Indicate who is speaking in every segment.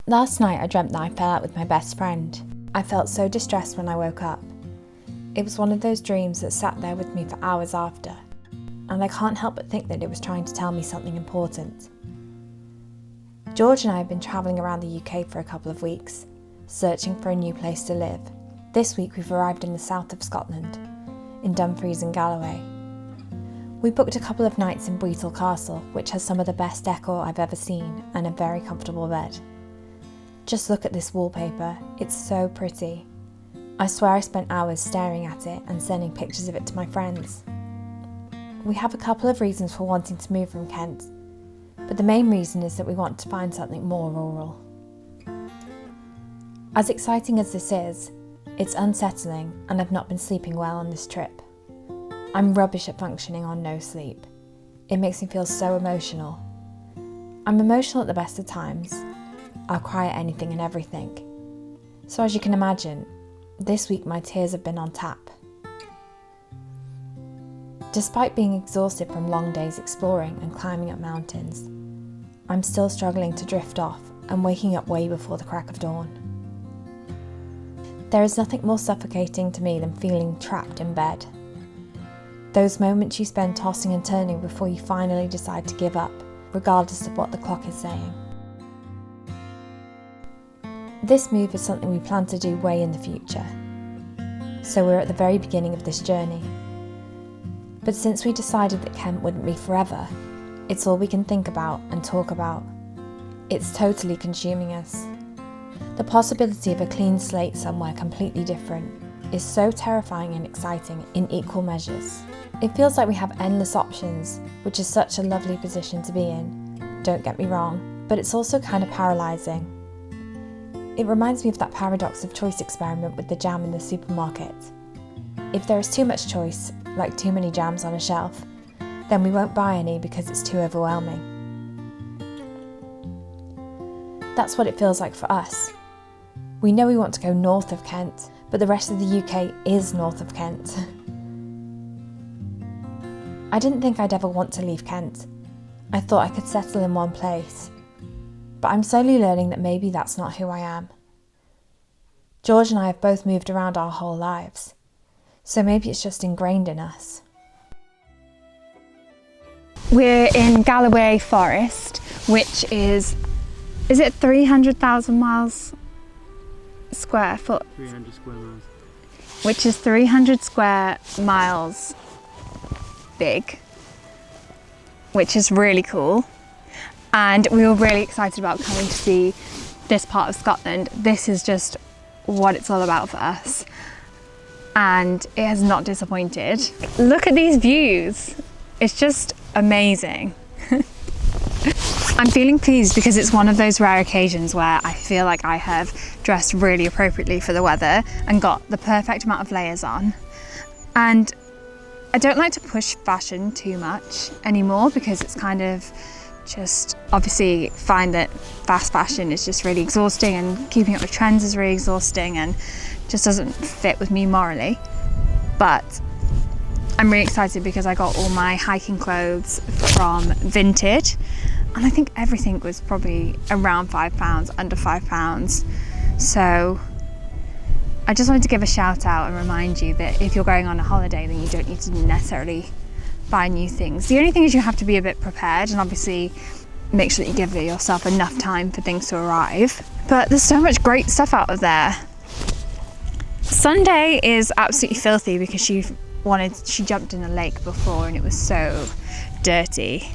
Speaker 1: Last night I dreamt that I fell out with my best friend. I felt so distressed when I woke up. It was one of those dreams that sat there with me for hours after, and I can't help but think that it was trying to tell me something important. George and I have been travelling around the UK for a couple of weeks, searching for a new place to live. This week we've arrived in the south of Scotland, in Dumfries and Galloway. We booked a couple of nights in Buittle Castle, which has some of the best decor I've ever seen and a very comfortable bed. Just look at this wallpaper, it's so pretty. I swear I spent hours staring at it and sending pictures of it to my friends. We have a couple of reasons for wanting to move from Kent, but the main reason is that we want to find something more rural. As exciting as this is, it's unsettling and I've not been sleeping well on this trip. I'm rubbish at functioning on no sleep. It makes me feel so emotional. I'm emotional at the best of times. I'll cry at anything and everything. So as you can imagine, this week my tears have been on tap. Despite being exhausted from long days exploring and climbing up mountains, I'm still struggling to drift off and waking up way before the crack of dawn. There is nothing more suffocating to me than feeling trapped in bed. Those moments you spend tossing and turning before you finally decide to give up, regardless of what the clock is saying. This move is something we plan to do way in the future, so we're at the very beginning of this journey. But since we decided that Kent wouldn't be forever, it's all we can think about and talk about. It's totally consuming us. The possibility of a clean slate somewhere completely different is so terrifying and exciting in equal measures. It feels like we have endless options, which is such a lovely position to be in, don't get me wrong, but it's also kind of paralysing. It reminds me of that paradox of choice experiment with the jam in the supermarket. If there is too much choice, like too many jams on a shelf, then we won't buy any because it's too overwhelming. That's what it feels like for us. We know we want to go north of Kent, but the rest of the UK is north of Kent. I didn't think I'd ever want to leave Kent. I thought I could settle in one place. But I'm slowly learning that maybe that's not who I am. George and I have both moved around our whole lives, so maybe it's just ingrained in us.
Speaker 2: We're in Galloway Forest, which is it 300,000 miles square foot?
Speaker 3: 300 square miles.
Speaker 2: Which is 300 square miles big, which is really cool. And we were really excited about coming to see this part of Scotland. This is just what it's all about for us. And it has not disappointed. Look at these views. It's just amazing. I'm feeling pleased because it's one of those rare occasions where I feel like I have dressed really appropriately for the weather and got the perfect amount of layers on. And I don't like to push fashion too much anymore because it's kind of just obviously find that fast fashion is just really exhausting and keeping up with trends is really exhausting and just doesn't fit with me morally. But I'm really excited because I got all my hiking clothes from Vinted, and I think everything was probably around £5, under £5. So I just wanted to give a shout out and remind you that if you're going on a holiday, then you don't need to necessarily buy new things. The only thing is you have to be a bit prepared and obviously make sure that you give yourself enough time for things to arrive. But there's so much great stuff out of there. Sunday is absolutely filthy because she jumped in a lake before and it was so dirty.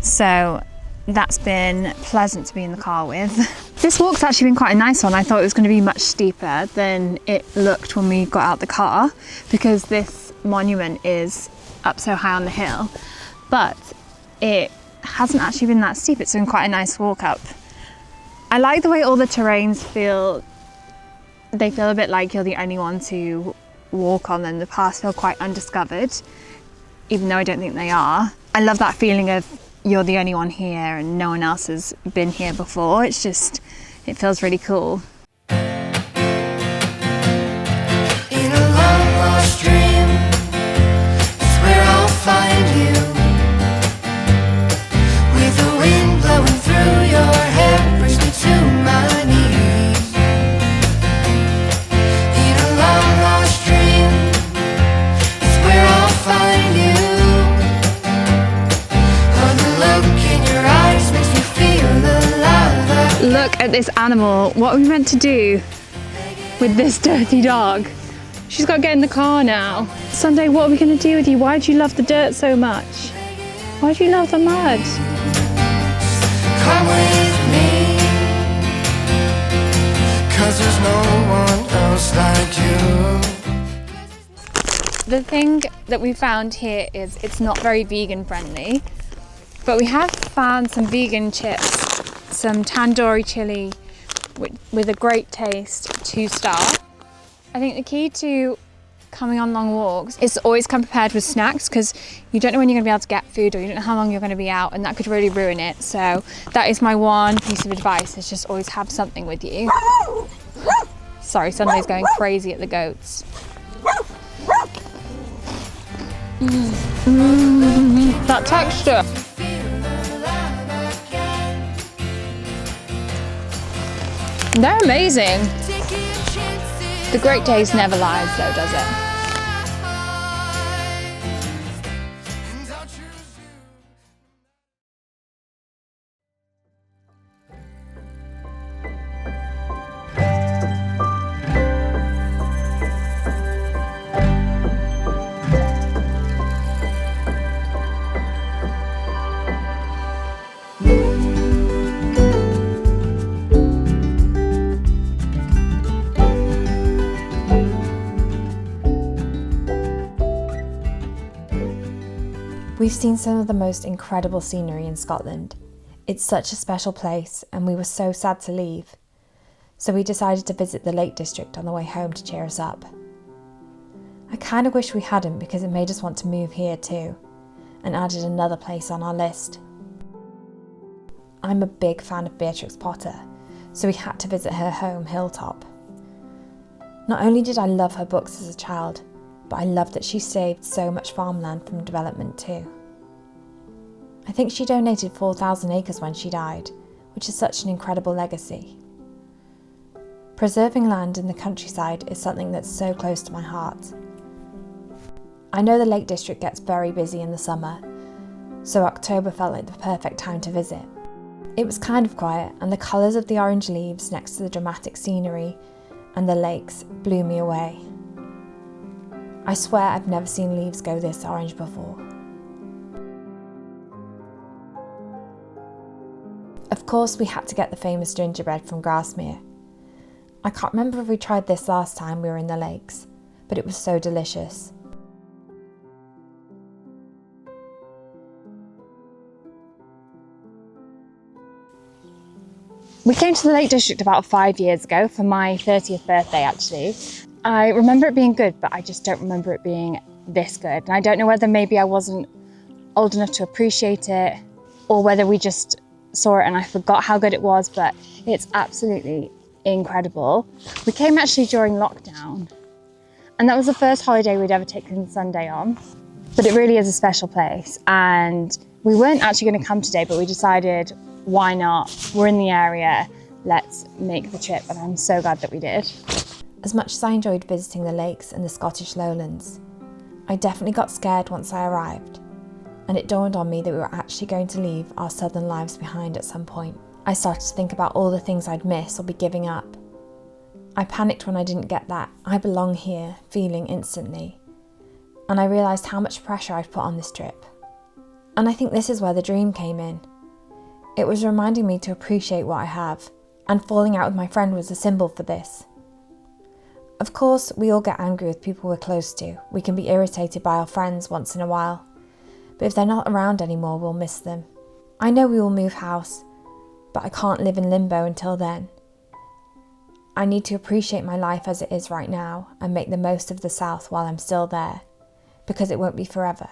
Speaker 2: So that's been pleasant to be in the car with. This walk's actually been quite a nice one. I thought it was going to be much steeper than it looked when we got out the car because this monument is up so high on the hill, but it hasn't actually been that steep. It's been quite a nice walk up. I like the way all the terrains feel. They feel a bit like you're the only one to walk on them. The paths feel quite undiscovered, even though I don't think they are. I love that feeling of you're the only one here and no one else has been here before. It feels really cool.
Speaker 4: In a long lost dream, it's where I'll find you. With the wind blowing through your hair, brings me to my
Speaker 2: Look at this animal. What are we meant to do with this dirty dog? She's got to get in the car now. Sunday, what are we going to do with you? Why do you love the dirt so much? Why do you love the mud?
Speaker 4: Come with me, 'cause there's no one else like you.
Speaker 2: The thing that we found here is it's not very vegan friendly, but we have found some vegan chips, some tandoori chili with a great taste, 2-star. I think the key to coming on long walks is to always come prepared with snacks, because you don't know when you're going to be able to get food, or you don't know how long you're going to be out, and that could really ruin it. So that is my one piece of advice, is just always have something with you. Sorry, Sunday's going crazy at the goats. That texture. They're amazing. The great taste never lies though, does it?
Speaker 1: We've seen some of the most incredible scenery in Scotland. It's such a special place, and we were so sad to leave. So we decided to visit the Lake District on the way home to cheer us up. I kind of wish we hadn't, because it made us want to move here too, and added another place on our list. I'm a big fan of Beatrix Potter, so we had to visit her home, Hilltop. Not only did I love her books as a child, but I loved that she saved so much farmland from development too. I think she donated 4,000 acres when she died, which is such an incredible legacy. Preserving land in the countryside is something that's so close to my heart. I know the Lake District gets very busy in the summer, so October felt like the perfect time to visit. It was kind of quiet, and the colours of the orange leaves next to the dramatic scenery and the lakes blew me away. I swear I've never seen leaves go this orange before. Of course, we had to get the famous gingerbread from Grasmere. I can't remember if we tried this last time we were in the lakes, but it was so delicious.
Speaker 2: We came to the Lake District about 5 years ago for my 30th birthday actually. I remember it being good, but I just don't remember it being this good. And I don't know whether maybe I wasn't old enough to appreciate it, or whether we just saw it and I forgot how good it was, but it's absolutely incredible. We came actually during lockdown, and that was the first holiday we'd ever taken Sunday on. But it really is a special place, and we weren't actually going to come today, but we decided, why not? We're in the area, let's make the trip, and I'm so glad that we did.
Speaker 1: As much as I enjoyed visiting the lakes and the Scottish lowlands, I definitely got scared once I arrived, and it dawned on me that we were actually going to leave our southern lives behind at some point. I started to think about all the things I'd miss or be giving up. I panicked when I didn't get that "I belong here" feeling instantly, and I realised how much pressure I'd put on this trip. And I think this is where the dream came in. It was reminding me to appreciate what I have, and falling out with my friend was a symbol for this. Of course, we all get angry with people we're close to. We can be irritated by our friends once in a while, but if they're not around anymore, we'll miss them. I know we will move house, but I can't live in limbo until then. I need to appreciate my life as it is right now and make the most of the south while I'm still there, because it won't be forever.